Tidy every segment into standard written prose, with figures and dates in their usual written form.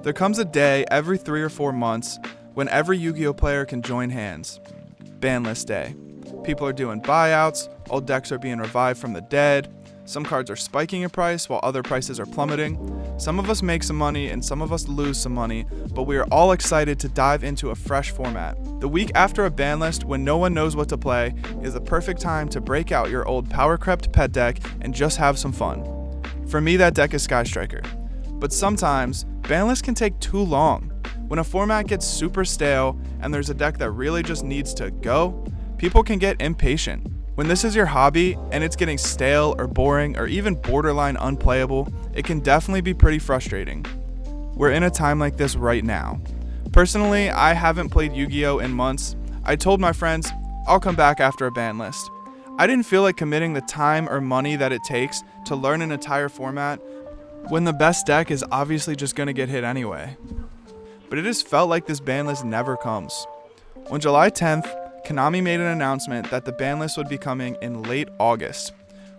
There comes a day every 3 or 4 months when every Yu-Gi-Oh player can join hands. Banlist Day. People are doing buyouts, old decks are being revived from the dead, some cards are spiking in price while other prices are plummeting. Some of us make some money and some of us lose some money, but we are all excited to dive into a fresh format. The week after a ban list, when no one knows what to play, is the perfect time to break out your old power-crept pet deck and just have some fun. For me, that deck is Sky Striker. But sometimes, ban lists can take too long. When a format gets super stale and there's a deck that really just needs to go, people can get impatient. When this is your hobby and it's getting stale or boring or even borderline unplayable, it can definitely be pretty frustrating. We're in a time like this right now. Personally, I haven't played Yu-Gi-Oh in months. I told my friends, I'll come back after a ban list. I didn't feel like committing the time or money that it takes to learn an entire format when the best deck is obviously just going to get hit anyway. But it has felt like this ban list never comes. On July 10th, Konami made an announcement that the ban list would be coming in late August,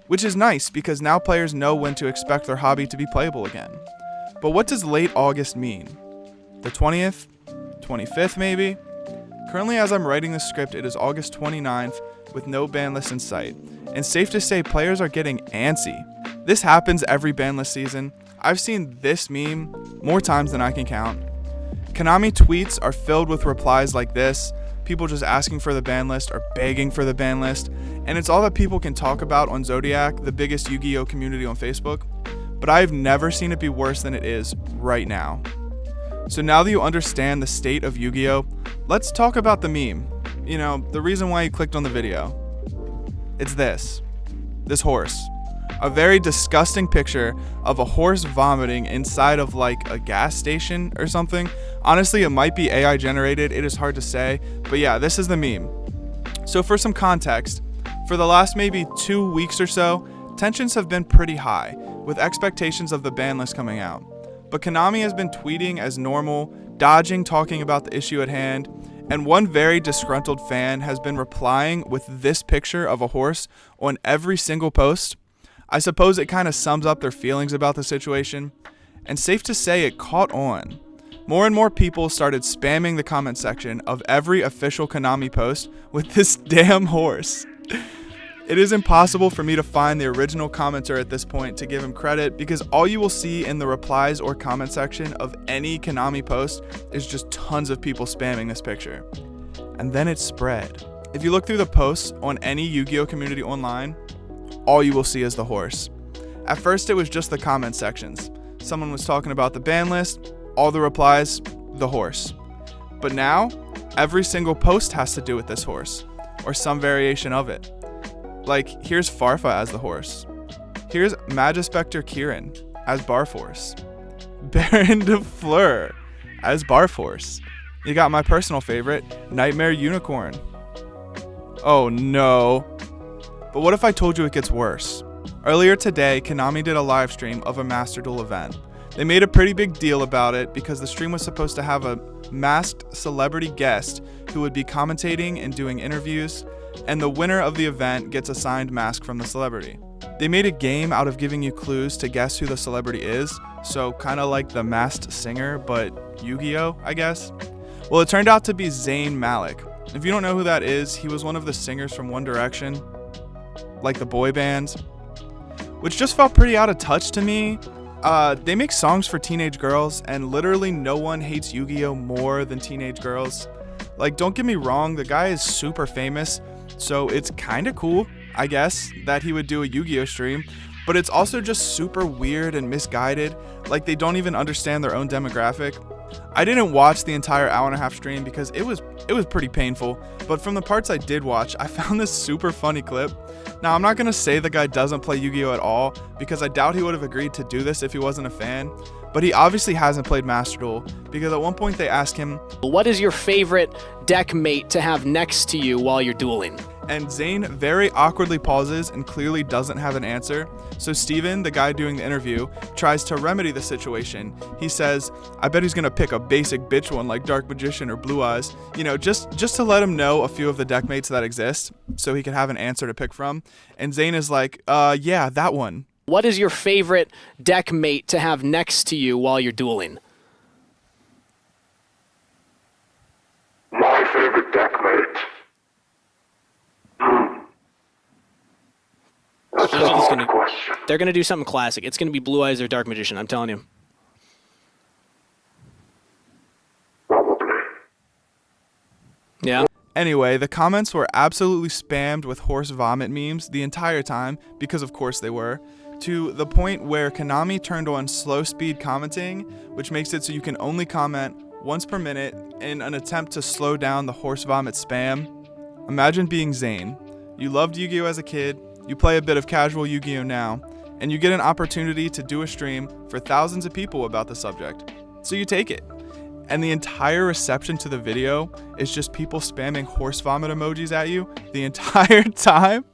which is nice because now players know when to expect their hobby to be playable again. But what does late August mean? The 20th? 25th maybe? Currently, as I'm writing this script, it is August 29th with no ban list in sight, and safe to say players are getting antsy. This happens every ban list season. I've seen this meme more times than I can count. Konami tweets are filled with replies like this, people just asking for the ban list or begging for the ban list, and it's all that people can talk about on Zodiac, the biggest Yu-Gi-Oh community on Facebook, but I've never seen it be worse than it is right now. So now that you understand the state of Yu-Gi-Oh, let's talk about the meme. You know, the reason why you clicked on the video. It's this horse. A very disgusting picture of a horse vomiting inside of like a gas station or something. Honestly, it might be AI generated, it is hard to say, but yeah, this is the meme. So for some context, for the last maybe 2 weeks or so, tensions have been pretty high, with expectations of the ban list coming out. But Konami has been tweeting as normal, dodging talking about the issue at hand, and one very disgruntled fan has been replying with this picture of a horse on every single post. I suppose it kind of sums up their feelings about the situation, and safe to say it caught on. More and more people started spamming the comment section of every official Konami post with this damn horse. It is impossible for me to find the original commenter at this point to give him credit because all you will see in the replies or comment section of any Konami post is just tons of people spamming this picture. And then it spread. If you look through the posts on any Yu-Gi-Oh community online, all you will see is the horse. At first it was just the comment sections. Someone was talking about the ban list, all the replies, the horse. But now, every single post has to do with this horse, or some variation of it. Like, here's Farfa as the horse. Here's Magispector Kieran as barfhorse. Baron de Fleur as barfhorse. You got my personal favorite, Nightmare Unicorn. Oh no. But what if I told you it gets worse? Earlier today, Konami did a live stream of a masterduel event. They made a pretty big deal about it because the stream was supposed to have a masked celebrity guest who would be commentating and doing interviews, and the winner of the event gets a signed mask from the celebrity. They made a game out of giving you clues to guess who the celebrity is, so kind of like the Masked Singer, but Yu-Gi-Oh, I guess. Well, it turned out to be Zayn Malik. If you don't know who that is, he was one of the singers from One Direction, like the boy band, which just felt pretty out of touch to me. They make songs for teenage girls, and literally no one hates Yu-Gi-Oh more than teenage girls. Like, don't get me wrong, the guy is super famous, so it's kind of cool, I guess, that he would do a Yu-Gi-Oh stream, but it's also just super weird and misguided, like they don't even understand their own demographic. I didn't watch the entire hour-and-a-half stream because it was pretty painful, but from the parts I did watch, I found this super funny clip. Now, I'm not going to say the guy doesn't play Yu-Gi-Oh at all, because I doubt he would have agreed to do this if he wasn't a fan, but he obviously hasn't played Master Duel, because at one point they asked him, "What is your favorite deck mate to have next to you while you're dueling?" And Zayn very awkwardly pauses and clearly doesn't have an answer. So Steven, the guy doing the interview, tries to remedy the situation. He says, "I bet he's gonna pick a basic bitch one like Dark Magician or Blue Eyes," you know, just to let him know a few of the deck mates that exist, so he can have an answer to pick from. And Zayn is like, yeah, that one. What is your favorite deck mate to have next to you while you're dueling?" question. They're going to do something classic. It's going to be Blue Eyes or Dark Magician, I'm telling you. Probably. Yeah. Anyway, the comments were absolutely spammed with horse vomit memes the entire time, because of course they were, to the point where Konami turned on slow speed commenting, which makes it so you can only comment once per minute in an attempt to slow down the horse vomit spam. Imagine being Zane. You loved Yu-Gi-Oh as a kid, you play a bit of casual Yu-Gi-Oh now, and you get an opportunity to do a stream for thousands of people about the subject. So you take it. And the entire reception to the video is just people spamming horse vomit emojis at you the entire time.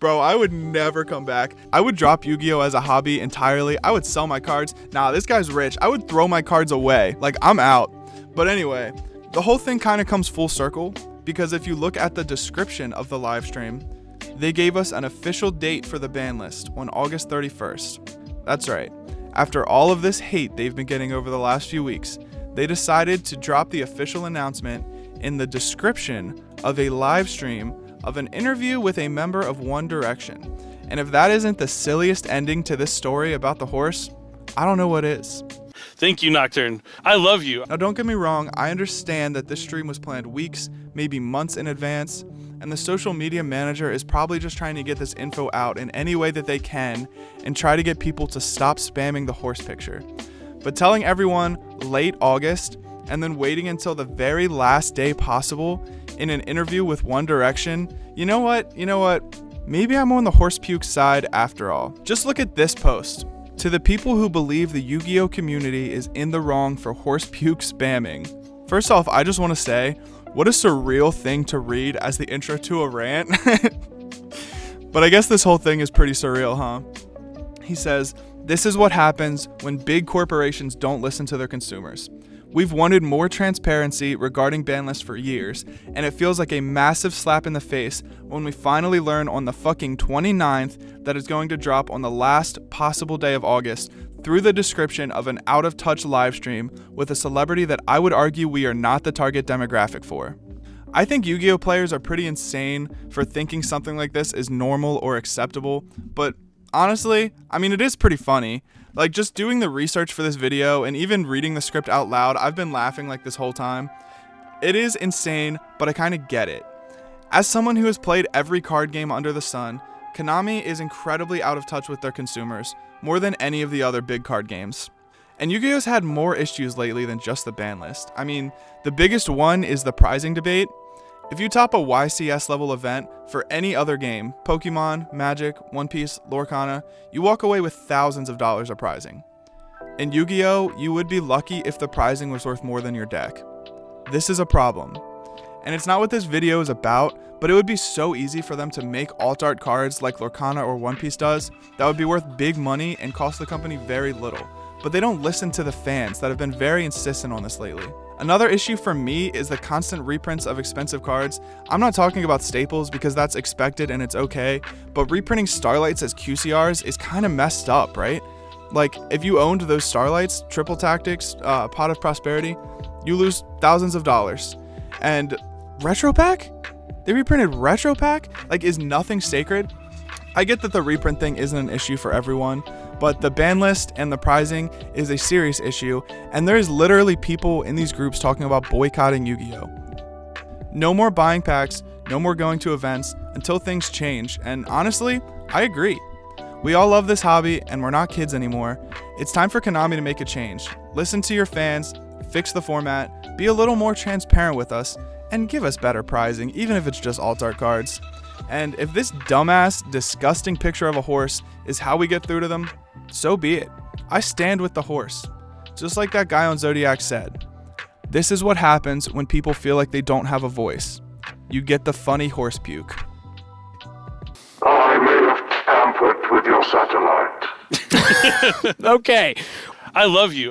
Bro, I would never come back. I would drop Yu-Gi-Oh as a hobby entirely. I would sell my cards. Nah, this guy's rich. I would throw my cards away. Like, I'm out. But anyway, the whole thing kind of comes full circle, because if you look at the description of the live stream, they gave us an official date for the ban list on August 31st. That's right. After all of this hate they've been getting over the last few weeks, they decided to drop the official announcement in the description of a live stream of an interview with a member of One Direction. And if that isn't the silliest ending to this story about the horse, I don't know what is. Thank you, Nocturne. I love you. Now, don't get me wrong, I understand that this stream was planned weeks, maybe months in advance, and the social media manager is probably just trying to get this info out in any way that they can and try to get people to stop spamming the horse picture. But telling everyone late August and then waiting until the very last day possible in an interview with One Direction, you know what? Maybe I'm on the horsepuke side after all. Just look at this post. To the people who believe the Yu-Gi-Oh community is in the wrong for horsepuke spamming. First off, I just want to say, what a surreal thing to read as the intro to a rant. But I guess this whole thing is pretty surreal, huh? He says, "This is what happens when big corporations don't listen to their consumers. We've wanted more transparency regarding ban lists for years, and it feels like a massive slap in the face when we finally learn on the fucking 29th that it's going to drop on the last possible day of August through the description of an out-of-touch live stream with a celebrity that I would argue we are not the target demographic for." I think Yu-Gi-Oh players are pretty insane for thinking something like this is normal or acceptable, but honestly, I mean, it is pretty funny. Like, just doing the research for this video and even reading the script out loud, I've been laughing like this whole time. It is insane, but I kind of get it. As someone who has played every card game under the sun, Konami is incredibly out of touch with their consumers, more than any of the other big card games. And Yu-Gi-Oh's had more issues lately than just the ban list. I mean, the biggest one is the prizing debate. If you top a YCS level event for any other game, Pokemon, Magic, One Piece, Lorcana, you walk away with thousands of dollars of prizing. In Yu-Gi-Oh, you would be lucky if the prizing was worth more than your deck. This is a problem. And it's not what this video is about, but it would be so easy for them to make alt art cards like Lorcana or One Piece does that would be worth big money and cost the company very little. But they don't listen to the fans that have been very insistent on this lately. Another issue for me is the constant reprints of expensive cards. I'm not talking about staples because that's expected and it's okay, but reprinting Starlights as QCRs is kind of messed up, right? Like, if you owned those Starlights, Triple Tactics, Pot of Prosperity, you lose thousands of dollars. And Retro Pack? They reprinted Retro Pack? Like, is nothing sacred? I get that the reprint thing isn't an issue for everyone, but the ban list and the prizing is a serious issue, and there's literally people in these groups talking about boycotting Yu-Gi-Oh! No more buying packs, no more going to events until things change, and honestly, I agree. We all love this hobby, and we're not kids anymore. It's time for Konami to make a change. Listen to your fans, fix the format, be a little more transparent with us, and give us better prizing, even if it's just alt art cards. And if this dumbass, disgusting picture of a horse is how we get through to them, so be it. I stand with the horse. Just like that guy on Zodiac said, this is what happens when people feel like they don't have a voice. You get the funny horse puke. I may have tampered with your satellite. Okay. I love you.